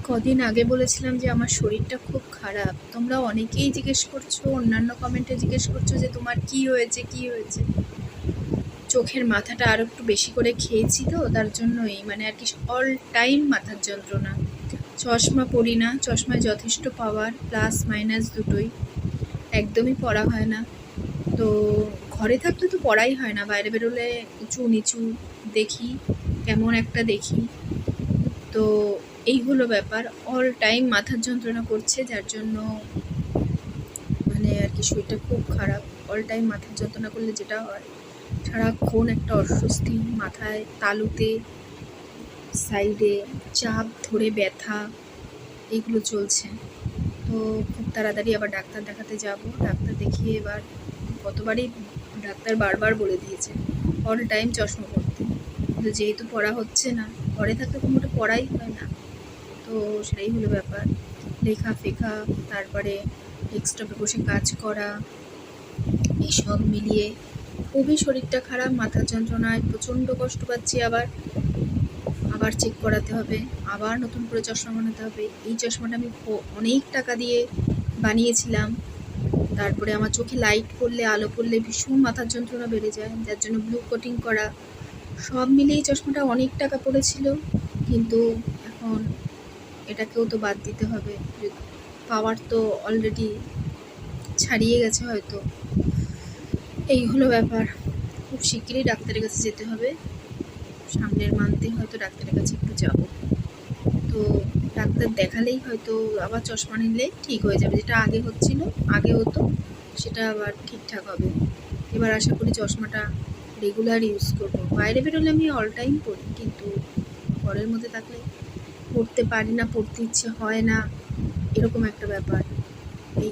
কদিন আগে বলেছিলাম যে আমার শরীরটা খুব খারাপ। তোমরা অনেকেই জিজ্ঞেস করছো, অন্যান্য কমেন্টে জিজ্ঞেস করছো যে তোমার কি হয়েছে কি হয়েছে। চোখের মাথাটা আরো একটু বেশি করে খেয়েছি তো তার জন্যই মানে আর কি অল টাইম মাথার যন্ত্রণা। চশমা পরি না, চশমায় যথেষ্ট পাওয়ার প্লাস মাইনাস দুটোই, একদমই পড়া হয় না। তো ঘরে থাকলে তো পড়াই হয় না, বাইরে বেরোলে উঁচু নিচু দেখি, কেমন একটা দেখি। তো এই হলো ব্যাপার, অল টাইম মাথার যন্ত্রণা করছে, যার জন্য মানে আর কি শরীরটা খুব খারাপ। অল টাইম মাথার যন্ত্রণা করলে যেটা হয়, সারাক্ষণ একটা অস্বস্তি, মাথায় তালুতে সাইডে চাপ ধরে ব্যথা, এইগুলো চলছে। তো খুব তাড়াতাড়ি আবার ডাক্তার দেখাতে যাব। ডাক্তার দেখিয়ে এবার কতবারই ডাক্তার বারবার বলে দিয়েছে অল টাইম চশমা পরতে, কিন্তু যেহেতু পড়া হচ্ছে না, ঘরে থাকলে কোনো পড়াই হয় না। তো সেটাই হলো ব্যাপার, লেখা ফেখা, তারপরে ডেস্কটপে বসে কাজ করা, এইসব মিলিয়ে খুবই শরীরটা খারাপ, মাথার যন্ত্রণায় প্রচণ্ড কষ্ট পাচ্ছি। আবার আবার চেক করাতে হবে, আবার নতুন করে চশমা বানাতে হবে। এই চশমাটা আমি অনেক টাকা দিয়ে বানিয়েছিলাম। তারপরে আমার চোখে লাইট পড়লে, আলো পড়লে ভীষণ মাথার যন্ত্রণা বেড়ে যায়, যার জন্য ব্লু কোটিং করা। সব মিলিয়ে চশমাটা অনেক টাকা পড়েছিল, কিন্তু এখন এটাকেও তো বাদ দিতে হবে। পাওয়ার তো অলরেডি ছাড়িয়ে গেছে হয়তো। এই হলো ব্যাপার, খুব শিগগিরই ডাক্তারের কাছে যেতে হবে। সামনের মান্থে হয়তো ডাক্তারের কাছে একটু যাব। তো ডাক্তার দেখালেই হয়তো আবার চশমা নিলে ঠিক হয়ে যাবে, যেটা আগে হচ্ছিল, আগে হতো, সেটা আবার ঠিকঠাক হবে। এবার আশা করি চশমাটা রেগুলার ইউজ করবো। বাইরে বেরোলে আমি অল টাইম পড়ি, কিন্তু ঘরের মধ্যে থাকলে পড়তে পারি না, পড়তে ইচ্ছে হয় না, এরকম একটা ব্যাপার। এই